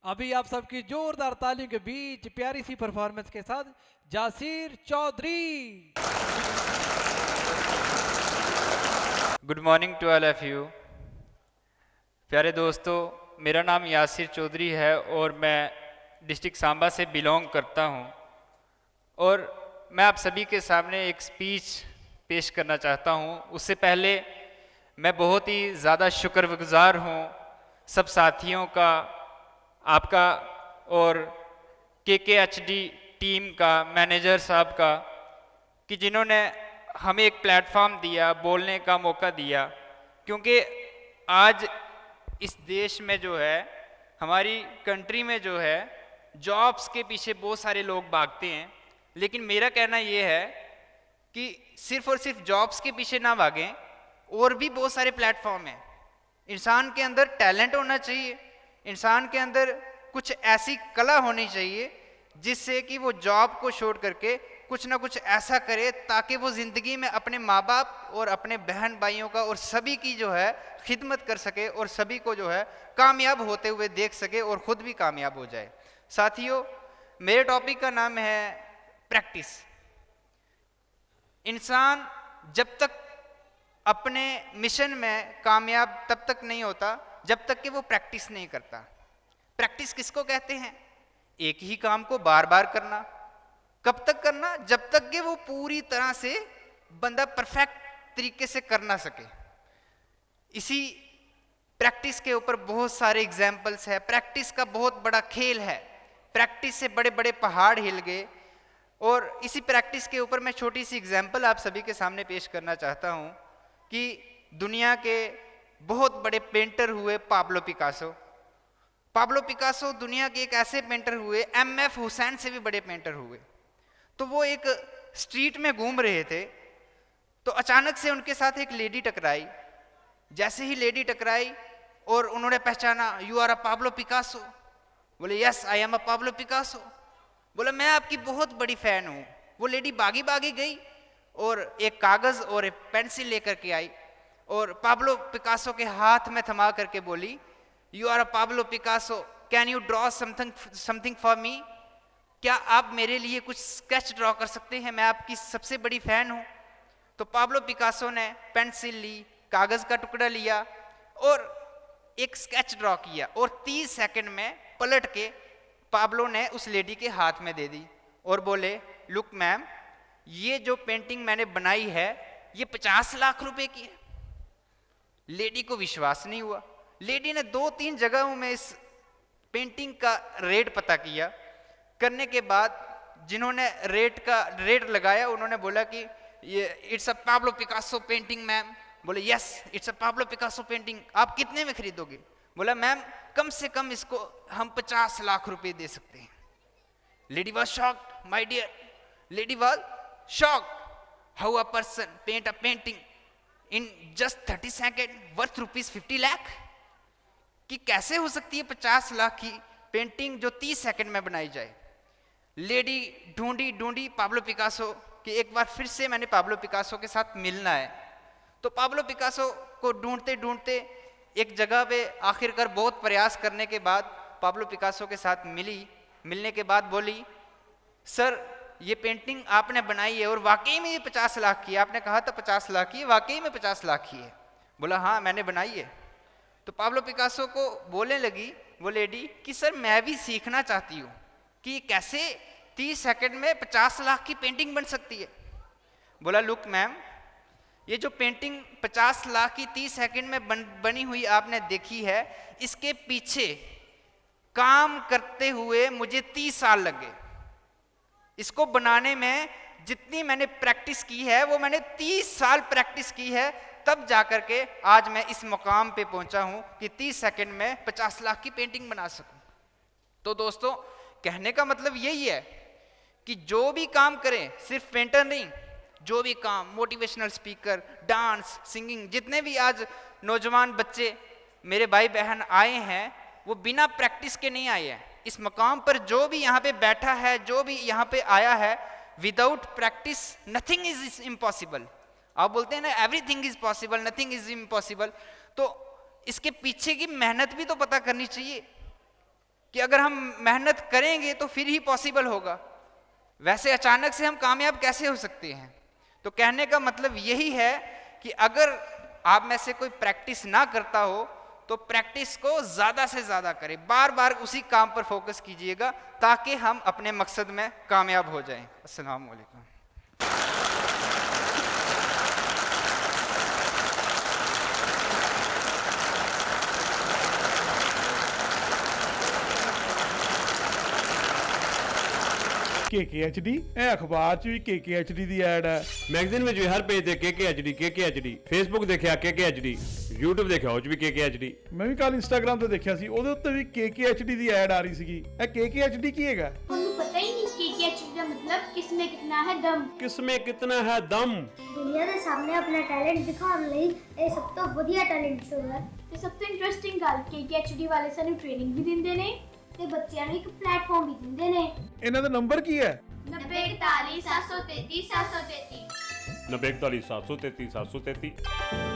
अभी आप सबकी जोरदार तालियों के बीच प्यारी सी परफॉर्मेंस के साथ Jasir Chaudhary. Good morning to all of you. प्यारे दोस्तों, मेरा नाम यासिर चौधरी है और मैं डिस्ट्रिक्ट सांबा से बिलोंग करता हूं और मैं आप सभी के सामने एक स्पीच पेश करना चाहता हूं। उससे पहले मैं बहुत ही ज़्यादा शुक्रगुजार हूं सब साथियों का, आपका और KKHD टीम का, मैनेजर साहब का, कि जिन्होंने हमें एक प्लेटफॉर्म दिया, बोलने का मौका दिया। क्योंकि आज इस देश में जो है, हमारी कंट्री में जो है, जॉब्स के पीछे बहुत सारे लोग भागते हैं, लेकिन मेरा कहना ये है कि सिर्फ और सिर्फ जॉब्स के पीछे ना भागें, और भी बहुत सारे प्लेटफॉर्म हैं। इंसान के अंदर टैलेंट होना चाहिए, इंसान के अंदर कुछ ऐसी कला होनी चाहिए जिससे कि वो जॉब को छोड़ करके कुछ ना कुछ ऐसा करे ताकि वो ज़िंदगी में अपने माँ बाप और अपने बहन भाइयों का और सभी की जो है खिदमत कर सके और सभी को जो है कामयाब होते हुए देख सके और ख़ुद भी कामयाब हो जाए। साथियों, मेरे टॉपिक का नाम है प्रैक्टिस। इंसान जब तक अपने मिशन में कामयाब तब तक नहीं होता जब तक कि वो प्रैक्टिस नहीं करता। प्रैक्टिस किसको कहते हैं? एक ही काम को बार बार करना। कब तक करना? जब तक कि वो पूरी तरह से बंदा परफेक्ट तरीके से कर ना सके। इसी प्रैक्टिस के ऊपर बहुत सारे एग्जाम्पल्स है। प्रैक्टिस का बहुत बड़ा खेल है। प्रैक्टिस से बड़े बड़े पहाड़ हिल गए। और इसी प्रैक्टिस के ऊपर मैं छोटी सी एग्जाम्पल आप सभी के सामने पेश करना चाहता हूँ कि दुनिया के बहुत बड़े पेंटर हुए पाब्लो पिकासो। पाब्लो पिकासो दुनिया के एक ऐसे पेंटर हुए, MF हुसैन से भी बड़े पेंटर हुए। तो वो एक स्ट्रीट में घूम रहे थे तो अचानक से उनके साथ एक लेडी टकराई। जैसे ही लेडी टकराई और उन्होंने पहचाना, you are a Pablo Picasso. बोले yes I am a Pablo Picasso. बोला मैं आपकी बहुत बड़ी फैन हूँ। वो लेडी भागी भागी गई और एक कागज और एक पेंसिल लेकर के आई और पाब्लो पिकासो के हाथ में थमा करके बोली, you are a Pablo Picasso, can you draw something for me? क्या आप मेरे लिए कुछ स्केच ड्रॉ कर सकते हैं? मैं आपकी सबसे बड़ी फैन हूं। तो पाब्लो पिकासो ने पेंसिल ली, कागज का टुकड़ा लिया और एक स्केच ड्रॉ किया और 30 सेकंड में पलट के पाब्लो ने उस लेडी के हाथ में दे दी और बोले, लुक मैम, ये जो पेंटिंग मैंने बनाई है ये 50 लाख रुपए की है। लेडी को विश्वास नहीं हुआ। लेडी ने 2-3 जगहों में इस पेंटिंग का रेट पता किया। करने के बाद जिन्होंने रेट लगाया उन्होंने बोला कि ये it's a Pablo Picasso painting ma'am. बोले yes it's a Pablo Picasso painting, आप कितने में खरीदोगे? बोला मैम कम से कम इसको हम 50 लाख रुपए दे सकते हैं। Lady was shocked, my dear, lady was shocked how a person paint a painting in just 30 second worth ₹50 lakh. कि कैसे हो सकती है 50 लाख की पेंटिंग जो 30 सेकंड में बनाई जाए। लेडी ढूंढी पाब्लो पिकासो कि एक बार फिर से मैंने पाब्लो पिकासो के साथ मिलना है। तो पाब्लो पिकासो को ढूंढते ढूंढते एक जगह पे आखिरकार बहुत प्रयास करने के बाद पाब्लो पिकासो के साथ मिली। मिलने के बाद बोली, सर ये पेंटिंग आपने बनाई है और वाकई में ये 50 लाख की है। आपने कहा था 50 लाख की है, वाकई में 50 लाख की है। बोला हाँ मैंने बनाई है। तो पाब्लो पिकासो को बोलने लगी वो लेडी कि सर मैं भी सीखना चाहती हूँ कि कैसे 30 सेकंड में 50 लाख की पेंटिंग बन सकती है। बोला लुक मैम, ये जो पेंटिंग 50 लाख की 30 सेकंड में बनी हुई आपने देखी है, इसके पीछे काम करते हुए मुझे 30 साल लगे। इसको बनाने में जितनी मैंने प्रैक्टिस की है वो मैंने 30 साल प्रैक्टिस की है, तब जाकर के आज मैं इस मुकाम पे पहुंचा हूं कि 30 सेकंड में 50 लाख की पेंटिंग बना सकूं। तो दोस्तों, कहने का मतलब यही है कि जो भी काम करें, सिर्फ पेंटर नहीं, जो भी काम, मोटिवेशनल स्पीकर, डांस, सिंगिंग, जितने भी आज नौजवान बच्चे मेरे भाई बहन आए हैं वो बिना प्रैक्टिस के नहीं आए हैं। इस मकाम पर जो भी यहाँ पे बैठा है, जो भी यहाँ पे आया है, without practice nothing is impossible. आप बोलते हैं ना everything is possible, nothing is impossible. तो इसके पीछे की मेहनत भी तो पता करनी चाहिए कि अगर हम मेहनत करेंगे तो फिर ही पॉसिबल होगा, वैसे अचानक से हम कामयाब कैसे हो सकते हैं। तो कहने का मतलब यही है कि अगर आप में से कोई प्रैक्टिस ना करता हो तो प्रैक्टिस को ज़्यादा से ज़्यादा करें, बार बार उसी काम पर फोकस कीजिएगा ताकि हम अपने मकसद में कामयाब हो जाएं। अस्सलाम वालेकुम। KKHD ਇਹ ਅਖਬਾਰ 'ਚ ਵੀ KKHD ਦੀ ਐਡ ਹੈ, ਮੈਗਜ਼ੀਨ ਵਿੱਚ ਵੀ ਹਰ ਪੇਜ ਤੇ KKHD, ਫੇਸਬੁੱਕ ਦੇਖਿਆ KKHD, YouTube ਦੇਖਿਆ ਉਹ 'ਚ ਵੀ KKHD। ਮੈਂ ਵੀ ਕੱਲ ਇੰਸਟਾਗ੍ਰਾਮ ਤੇ ਦੇਖਿਆ ਸੀ, ਉਹਦੇ ਉੱਤੇ ਵੀ KKHD ਦੀ ਐਡ ਆ ਰਹੀ ਸੀਗੀ। ਇਹ KKHD ਕੀ ਹੈਗਾ? ਤੁਹਾਨੂੰ ਪਤਾ ਹੀ ਨਹੀਂ KKHD ਦਾ ਮਤਲਬ ਕਿਸਮੇ ਕਿਤਨਾ ਹੈ ਦਮ। ਕਿਸਮੇ ਕਿਤਨਾ ਹੈ ਦਮ। ਦੁਨੀਆ ਦੇ ਸਾਹਮਣੇ ਆਪਣਾ ਟੈਲੈਂਟ ਦਿਖਾਉਣ ਲਈ ਇਹ ਸਭ ਤੋਂ ਵਧੀਆ ਟੈਲੈਂਟ ਸ਼ੋਅ ਹੈ। ਤੇ ਸਭ ਤੋਂ ਇੰਟਰਸਟਿੰਗ ਗੱਲ KKHD ਵਾਲੇ ਸਾਨੂੰ ਟ੍ਰੇਨਿੰਗ ਵੀ ਦਿੰਦੇ ਨੇ ਤੇ ਬੱਚਿਆਂ ਨੂੰ ਇੱਕ ਪਲੇਟਫਾਰਮ ਵੀ ਦਿੰਦੇ ਨੇ। ਇਹਨਾਂ ਦਾ ਨੰਬਰ ਕੀ ਹੈ? 9041 733 733 904173733